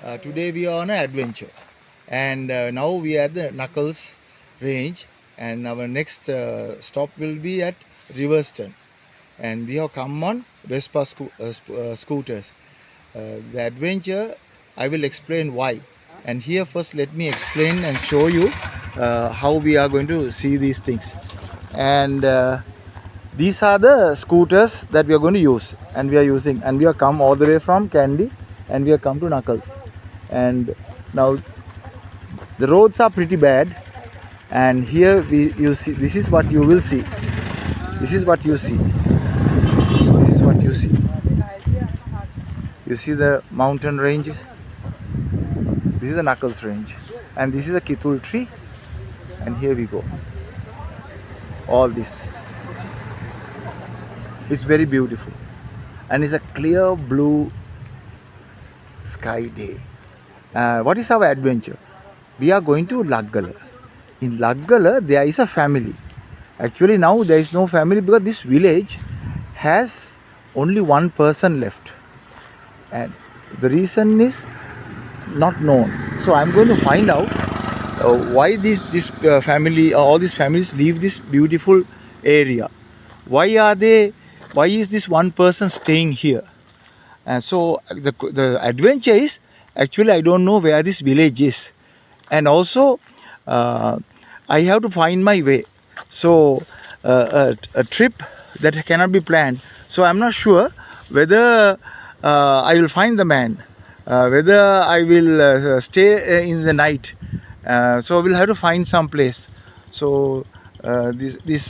Today we are on an adventure, and now we are at the Knuckles range, and our next stop will be at Riverston, and we have come on Vespa scooters. The adventure, I will explain why. And here first let me explain and show you how we are going to see these things. And these are the scooters that we are going to use, and we are using, and we have come all the way from Kandy, and we have come to Knuckles. And now the roads are pretty bad, and here you see, this is what you will see. This is what you see. This is what you see. You see the mountain ranges. This is the Knuckles range, and this is a Kitul tree, and here we go. All this. It's very beautiful, and it's a clear blue sky day. What is our adventure? We are going to Laggala. In Laggala, there is a family. Actually, now there is no family because this village has only one person left, and the reason is not known. So I'm going to find out why this family, all these families leave this beautiful area. Why is this one person staying here? And so the adventure is, actually I don't know where this village is, and also I have to find my way. So a trip that cannot be planned. So I'm not sure whether I will find the man, whether I will stay in the night. So we'll have to find some place. So this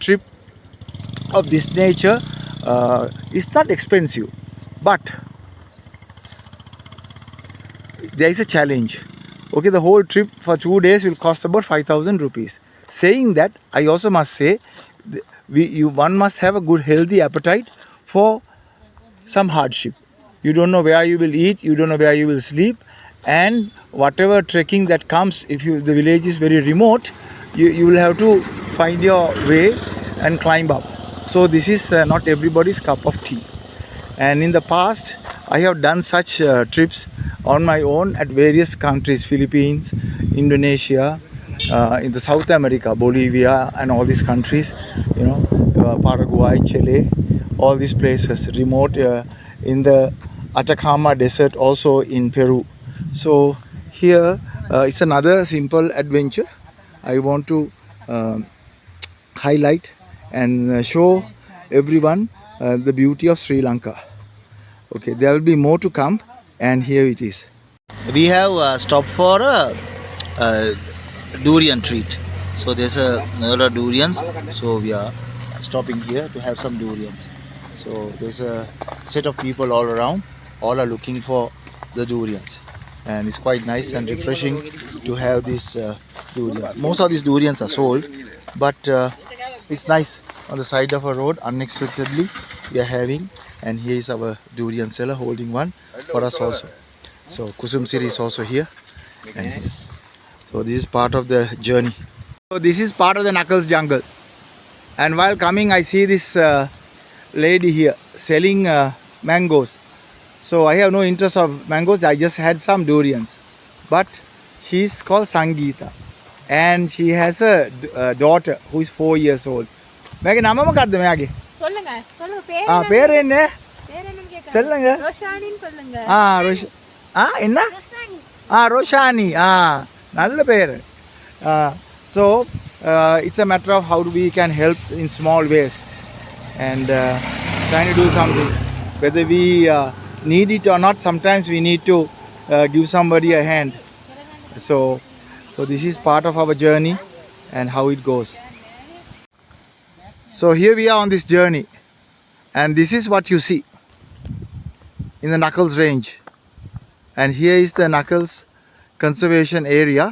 trip of this nature is not expensive, but there is a challenge. Okay, the whole trip for 2 days will cost about 5,000 rupees. Saying that, I also must say, one must have a good healthy appetite for some hardship. You don't know where you will eat, you don't know where you will sleep, and whatever trekking that comes, if the village is very remote, you will have to find your way and climb up. So this is not everybody's cup of tea. And in the past, I have done such trips on my own at various countries, Philippines, Indonesia, in the South America, Bolivia, and all these countries, Paraguay, Chile, all these places, remote, in the Atacama Desert, also in Peru. So here it's another simple adventure I want to highlight and show everyone the beauty of Sri Lanka. Okay, there will be more to come, and here it is. We have stopped for a durian treat. So there's a lot of durians, so we are stopping here to have some durians. So there's a set of people all around, all are looking for the durians, and it's quite nice and refreshing to have this durian. Most of these durians are sold, but it's nice on the side of a road, unexpectedly we are having, and here is our durian seller holding one for us also. So Kusum Siri is also here, and so this is part of the journey. So this is part of the Knuckles jungle, and while coming I see this lady here selling mangoes. So I have no interest of mangoes, I just had some durians. But she's called Sangeeta, and she has a daughter who is 4 years old. Mage nama mokadda mage? Solunga solunga பேர் என்ன? சொல்லுங்க. ரோஷானின்னு சொல்லுங்க. என்ன? ரோஷானி. நல்ல பேர். So it's a matter of how we can help in small ways, and trying to do something, whether we need it or not. Sometimes we need to give somebody a hand. So this is part of our journey and how it goes. So here we are on this journey, and this is what you see in the Knuckles range, and here is the Knuckles conservation area.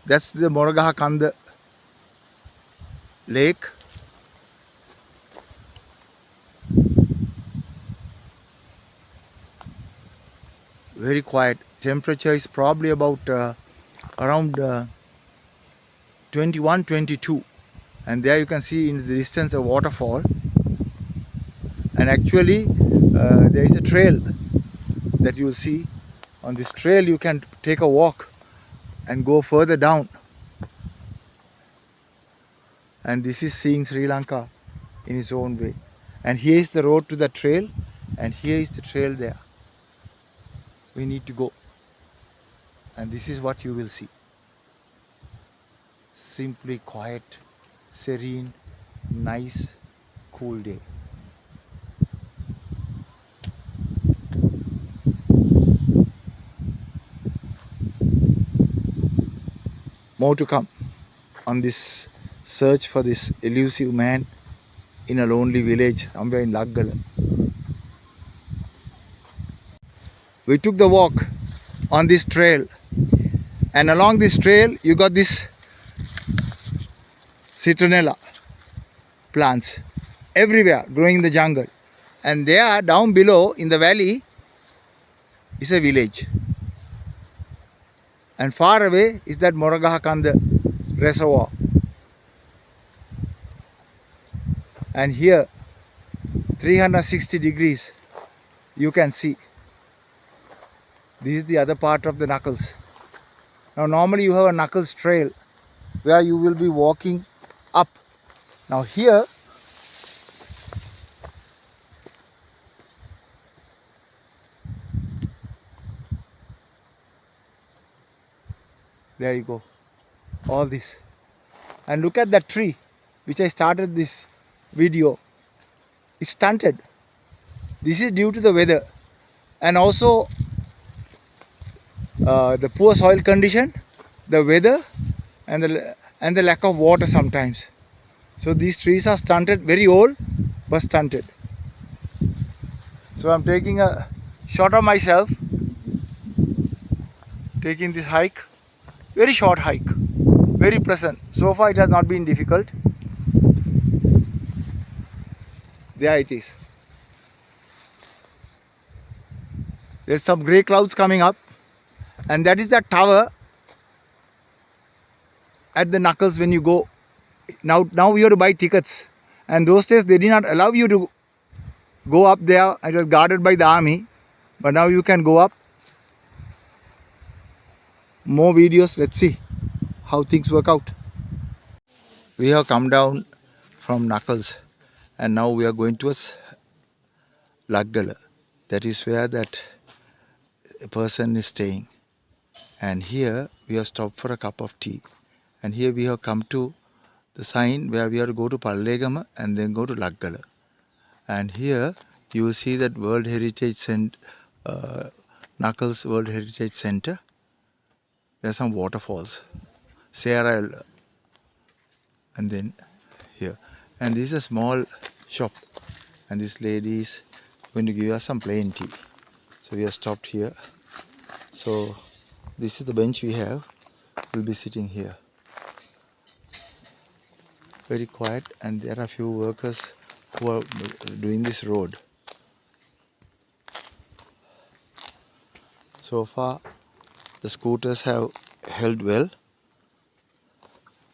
That's the Moragaha Kanda lake. Very quiet. Temperature is probably about around 21, 22. And there you can see in the distance a waterfall. And actually there is a trail that you will see. On this trail you can take a walk and go further down. And this is seeing Sri Lanka in its own way. And here is the road to the trail, and here is the trail there. We need to go. And this is what you will see. Simply quiet, serene, nice, cool day. More to come on this search for this elusive man in a lonely village somewhere in Laggala. We took the walk on this trail, and along this trail you got this citronella plants everywhere growing in the jungle, and there down below in the valley is a village, and far away is that Moragahakanda reservoir. And here 360 degrees you can see. This is the other part of the Knuckles. Now normally you have a Knuckles trail where you will be walking up. Now here there you go, all this. And look at that tree which I started this video. It's stunted. This is due to the weather and also the poor soil condition, the weather, and the lack of water sometimes. So these trees are stunted, very old but stunted. So I'm taking a shot of myself taking this hike. Very short hike, very pleasant. So far it has not been difficult. There it is. There's some grey clouds coming up, and that is that tower at the Knuckles when you go. Now we have to buy tickets, and those days they did not allow you to go up there. It was guarded by the army, but now you can go up. More videos, let's see how things work out. We have come down from Knuckles, and now we are going towards Laggala. That is where that person is staying. And here we have stopped for a cup of tea. And here we have come to the sign where we have to go to Pallegama and then go to Laggala. And here you will see that World Heritage Center, Knuckles World Heritage Center. There are some waterfalls, Sarah, and then here. And this is a small shop, and this lady is going to give us some plain tea. So we have stopped here. So this is the bench we have. We'll be sitting here. Very quiet, and there are a few workers who are doing this road. So far the scooters have held well,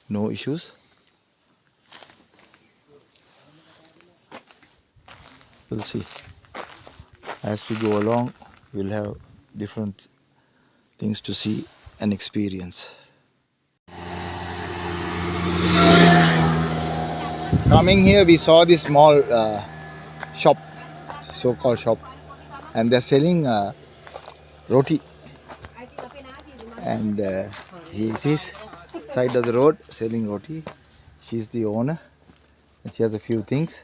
no issues. We'll see. As we go along, we'll have different things to see and experience. Coming here, we saw this small shop, so-called shop, and they're selling roti. And here it is, side of the road, selling roti. She's the owner, and she has a few things.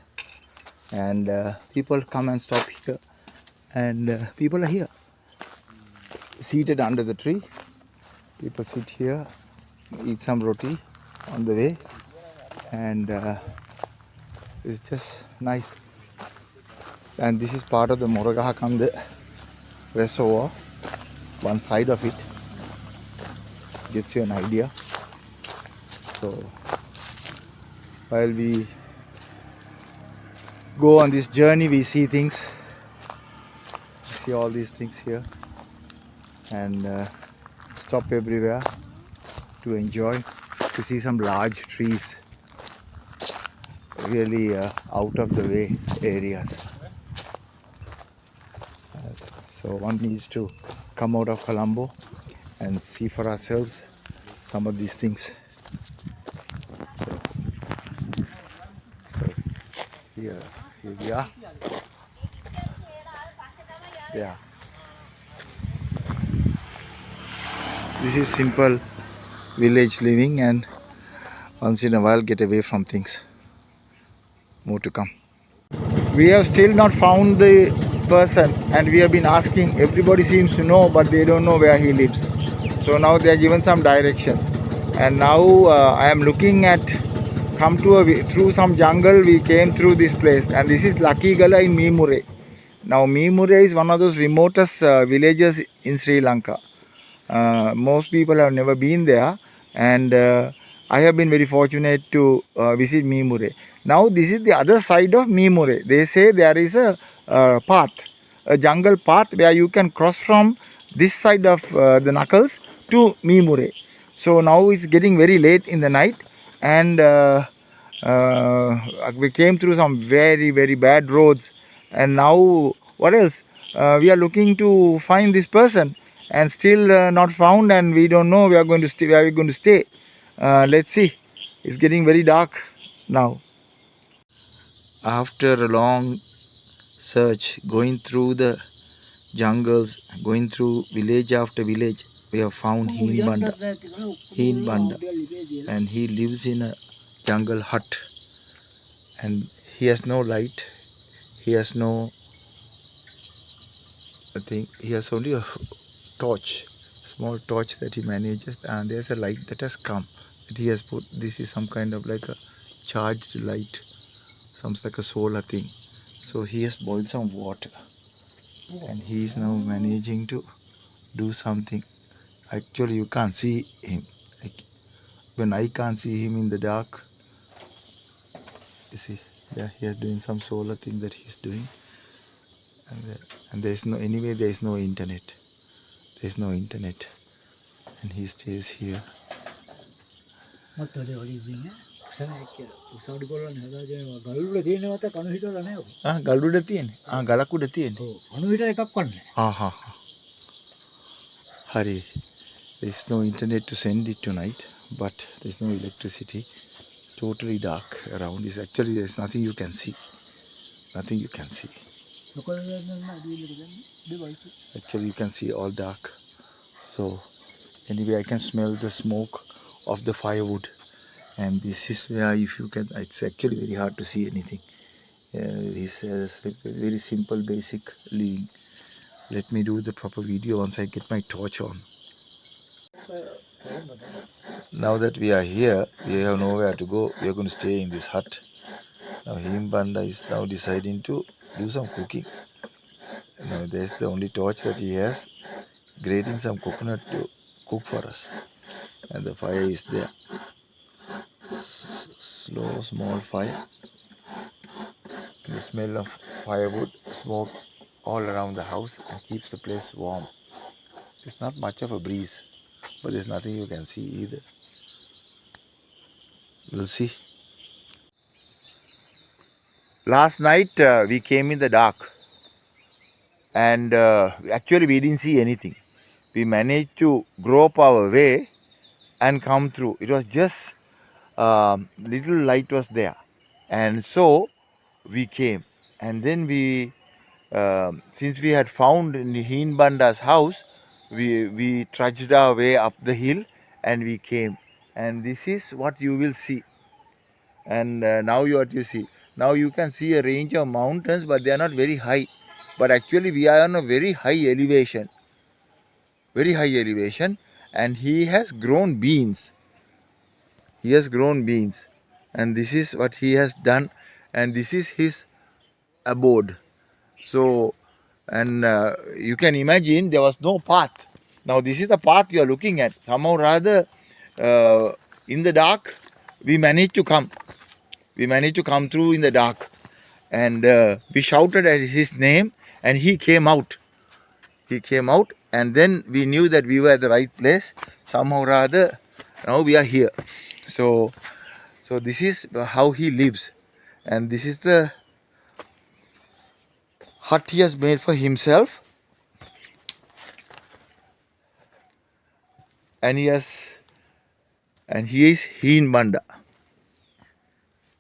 And people come and stop here, and people are here, seated under the tree. People sit here, eat some roti on the way, and it's just nice. And this is part of the Moragahakanda reservoir, one side of it. Gets you an idea. So while we go on this journey, we see things, see all these things here, and stop everywhere to enjoy, to see some large trees really out of the way areas. So one needs to come out of Colombo and see for ourselves some of these things. So here we are. Yeah. This is simple village living, and once in a while get away from things. More to come. We have still not found the person, and we have been asking. Everybody seems to know, but they don't know where he lives. So now they are given some directions, and now I am looking at come to through some jungle. We came through this place, and this is Lakigala in Mimure. Now Mimure is one of those remotest villages in Sri Lanka. Most people have never been there, and I have been very fortunate to visit Mimure. Now this is the other side of Mimure. They say there is a path, a jungle path where you can cross from this side of the Knuckles to Mimure. So now it's getting very late in the night, and we came through some very bad roads, and now what else? We are looking to find this person, and still not found, and we don't know where we're going to stay. Let's see. It's getting very dark now. After a long search, going through the jungles, going through village after village, we have found Heenbanda, and he lives in a jungle hut, and he has no light, he has no, I think he has only a torch, small torch that he manages, and there's a light that has come that he has put. This is some kind of like a charged light, sounds like a solar thing. So he has boiled some water, and he is now managing to do something. Actually you can't see him, like, when I can't see him in the dark. You see, yeah, he is doing some solar thing that he's doing, and there is no, anyway there is no internet. There is no internet, and he stays here. ගල්ුඩ තියෙන්නේ. ගලක් උඩ තියෙන්නේ. කණු හිටර එකක් වන්නේ. හා. හරි. There is no internet to send it tonight, but there is no electricity. It's totally dark around. It's actually there is nothing you can see. Nothing you can see. Actually you can see all dark. So anyway, I can smell the smoke of the firewood, and this is where, if you can, it's actually very hard to see anything. This is very simple basic living. Let me do the proper video once I get my torch on. Now that we are here, we have nowhere to go. We are going to stay in this hut. Now Heenbanda is now deciding to do some cooking. Now there's the only torch that he has, grating some coconut to cook for us, and the fire is there. Slow, small fire. The smell of firewood, smoke all around the house, and keeps the place warm. It's not much of a breeze, but there's nothing you can see either. We'll see. Last night we came in the dark, and actually we didn't see anything. We managed to grope our way and come through. It was just little light was there, and so we came. And then we, since we had found Heenbanda's house, we trudged our way up the hill, and we came. And this is what you will see. And now what you see. Now you can see a range of mountains, but they are not very high. But actually we are on a very high elevation. Very high elevation. And he has grown beans. He has grown beans. And this is what he has done. And this is his abode. So, and you can imagine there was no path. Now this is the path you are looking at. Somehow rather, in the dark, we managed to come. We managed to come through in the dark. And we shouted at his name, and he came out. He came out, and then we knew that we were at the right place. Somehow rather, now we are here. So this is how he lives. And this is the hut he has made for himself. And he is Heenbanda.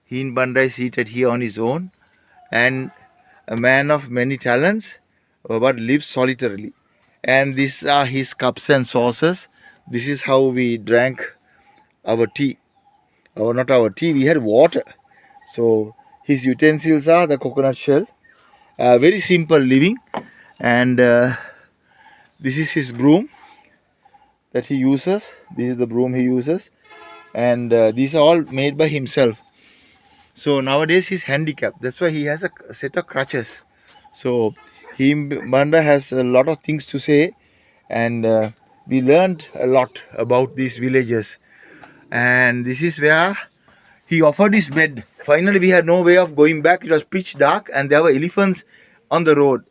Heenbanda is seated here on his own, and a man of many talents, but lives solitarily. And these are his cups and saucers. This is how we drank our tea. Or not our tea, we had water. So his utensils are the coconut shell. Very simple living. And this is his broom that he uses. This is the broom he uses. And these are all made by himself. So nowadays he's handicapped. That's why he has a set of crutches. So Heenbanda has a lot of things to say, and we learned a lot about these villages. And this is where he offered his bed. Finally, we had no way of going back. It was pitch dark, and there were elephants on the road.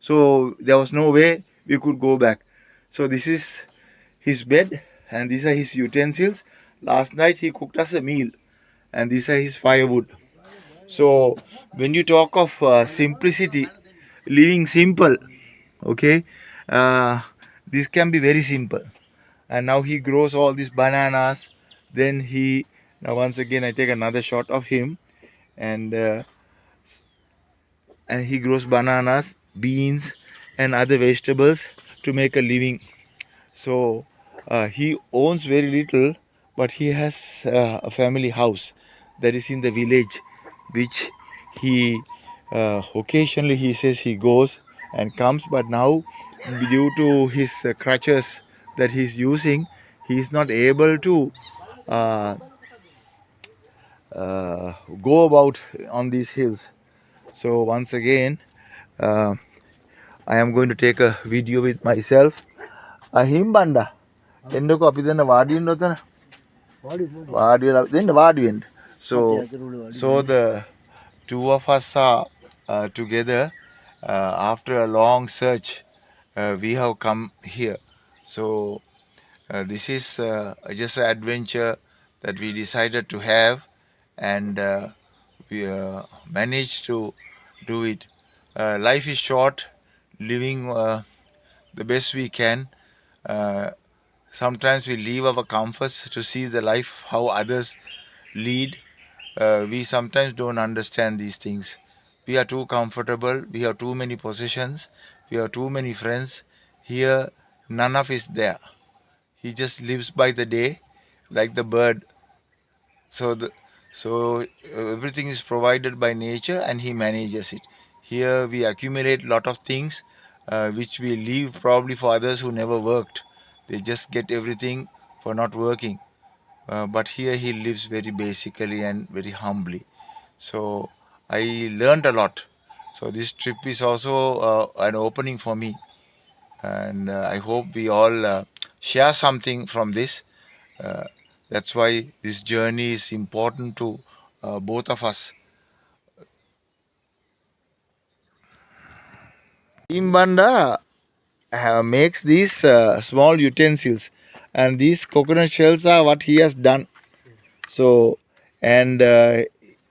So there was no way we could go back. So this is his bed, and these are his utensils. Last night he cooked us a meal, and these are his firewood. So when you talk of simplicity, living simple, okay, this can be very simple. And now he grows all these bananas. Then now once again I take another shot of him, and he grows bananas, beans, and other vegetables to make a living. So he owns very little, but he has a family house that is in the village, which he occasionally he says he goes and comes. But now, due to his crutches that he's using, he is not able to uh, go about on these hills. So once again, I am going to take a video with myself. Heenbanda. එන්නකො අපි දෙන්න වාඩි වෙන්න උතන වාඩි වෙලා දෙන්න වාඩි වෙන්න. So the two of us are together after a long search. We have come here. So this is just an adventure that we decided to have, and we managed to do it. Life is short, living the best we can. Sometimes we leave our comforts to see the life how others lead. We sometimes don't understand these things. We are too comfortable. We have too many possessions. We have too many friends. Here, none of is there. He just lives by the day, like the bird. So everything is provided by nature, and he manages it. Here we accumulate lot of things which we leave probably for others who never worked. They just get everything for not working. But here he lives very basically and very humbly. So I learned a lot. So this trip is also an opening for me. And I hope we all share something from this. That's why this journey is important to both of us. Heenbanda makes these small utensils, and these coconut shells are what he has done. So, and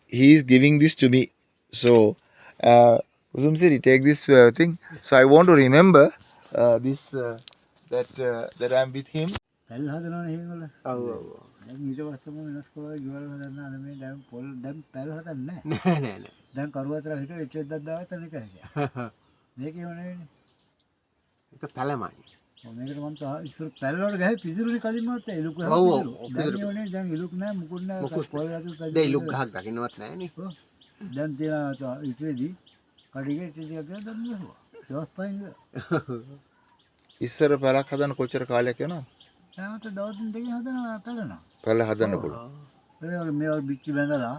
he is giving this to me. So, Usumsiri, take this thing. So I want to remember this that I am with him. පැල් හදනවනේ එහෙමල. ඔව් ඔව්. දැන් ඊට පස්සේ මම වෙනස් කරලා ගෙවල් හදන්න අර මේ දැන් පොල් දැන් පැල් හදන්නේ නැහැ. නෑ නෑ. දැන් කරුවතර හිටු එච්චෙද්දක් දාවත් අනික හිටියා. මේකේ වුණේ ඒක පැලමයි. මේකට මම ඉස්සර පැල් වල ගහේ පිසිරුනේ කලින් මත් ඉලුක ගහ. ඔව් ඔව්. දැන් වුණේ දැන් ඉලුක් නැහැ මුකුත් නැහැ. පොල් හදු පැල්. දැන් ඉලුක් ගහක් දකින්නවත් නැහැනේ. ඔව්. දැන් තියනවා ඉතිරිදී කඩිගේ ටිකක් ගන්න දුන්නා. දවස් පහින් ඉඳලා. ඉස්සර පැලක් හදන්න කොච්චර කාලයක් යනවද? නැවත දවස් දෙකකින් හදනවා පැලනවා. පැල හදන්න පුළුවන්. මේ වගේ බිච්චි බැඳලා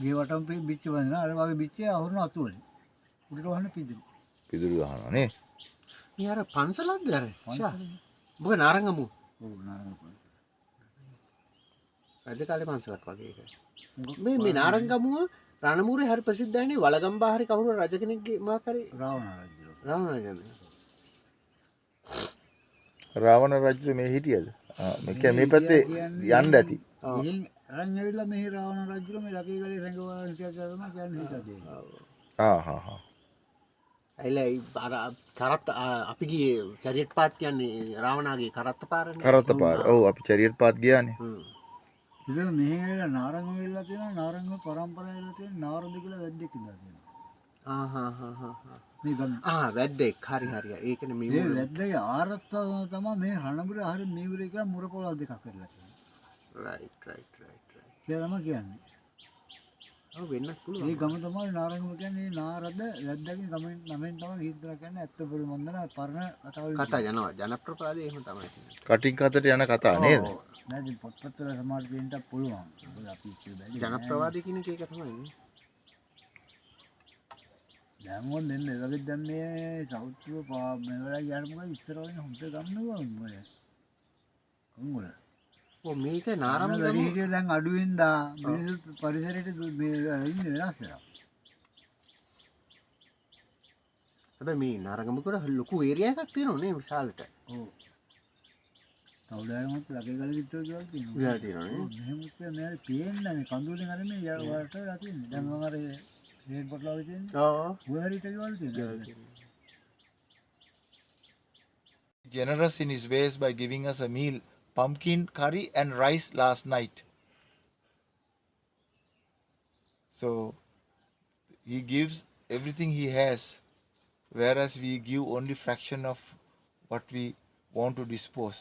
ගේ වටම බිච්චි බැඳලා අර වගේ බිච්චි අහුරන අතුවලේ. උඩට වහන්න පිදුරු. පිදුරු ගහනවා නේ. මේ අර පන්සලක්ද අර? ෂා. මොකද නාරංගමු. ඔව් නාරංගමු. අද කාලේ පන්සලක් වගේ ඒක. මේ නාරංගමුව රණමුරේ හරි ප්‍රසිද්ධයිනේ වලගම්බා හරි කවුරු රජ කෙනෙක්ගේ මොකක් හරි රාවණ රජු. රාවණ රජු මේ හිටියද? මේ පැත්තේ යන්න ඇති. අරන් ඇවිල්ලා මෙහි රාවණ රජුල මේ ලකී ගලේ රැඟවලා හිටියා කියලා තමයි කියන්නේ හිතදී. හා හා හා. අර කරත් අපි ගියේ චරියට් පාත් කියන්නේ රාවණාගේ කරත්ත පාරනේ. කරත්ත පාර. ඔව් අපි චරියට් පාත් ගියානේ. ඉතින් මෙහි ඇවිල්ලා නාරංග වෙලා තියෙනවා. නාරංග පරම්පරාව වෙලා තියෙන නාරද කියලා වැද්දෙක් ඉඳලා තියෙනවා. මේ ගම වැද්දෙක්. හරි. ඒකනේ මේ මේ වැද්දගේ ආරත්තව තමයි මේ රණබුර හරි මේවුරේ කියලා මුරපොළ දෙකක් කරලා තියෙනවා. රයිට්. කියලා තමයි කියන්නේ. ඔව් වෙන්නත් පුළුවන්. මේ ගම තමයි නාරංගම කියන්නේ නාරද වැද්දාගේ ගමෙන් නමෙන් තමයි හිතලා කියන්නේ ඇත්ත පොළු මන්දන පරණ කතා යනවා ජනප්‍රවාදයේ එහෙම තමයි කියන්නේ. කටින් කතට යන කතා නේද? දැන් පොත්පත්වල සමහර දෙන්නට පුළුවන්. මොකද අපි ඉස්සෙල් බැලුවේ ජනප්‍රවාදය කියන එක ඒක තමයි නේ. දැන් මොන් දෙන්නේ ඒවලුත් දැන් මේ සෞත්ව මෙවලා ගියාට මොකද ඉස්සර වගේ හොඳ ගන්නවා මොය. අංගුල. ඔව් මේක නාරම ගම වැඩි දැන් අඩුවෙන් දා මිනිස්සු පරිසරයට මේ ඉන්නේ වෙනස් වෙනවා. හැබැයි මේ නාරගමකට ලොකු ඒරියා එකක් තියෙනවා නේ විශාලට. ඔව්. කවුදායමත් ලකේ ගල විතර කියලා තියෙනවා. විලා තියෙනවා නේ. මෙහෙමුත් නෑ පේන්නේ මේ කඳුලෙන් අර මේ යට වෙලා තියෙන්නේ. දැන් මම අර රේඩ් බොට්ටලාවේ තියෙන්නේ. ඔව්. උහරිට ගවල් තියෙනවා. Generous in his ways by giving us a meal, pumpkin curry and rice last night. So he gives everything he has, whereas we give only fraction of what we want to dispose.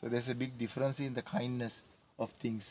So there's a big difference in the kindness of things.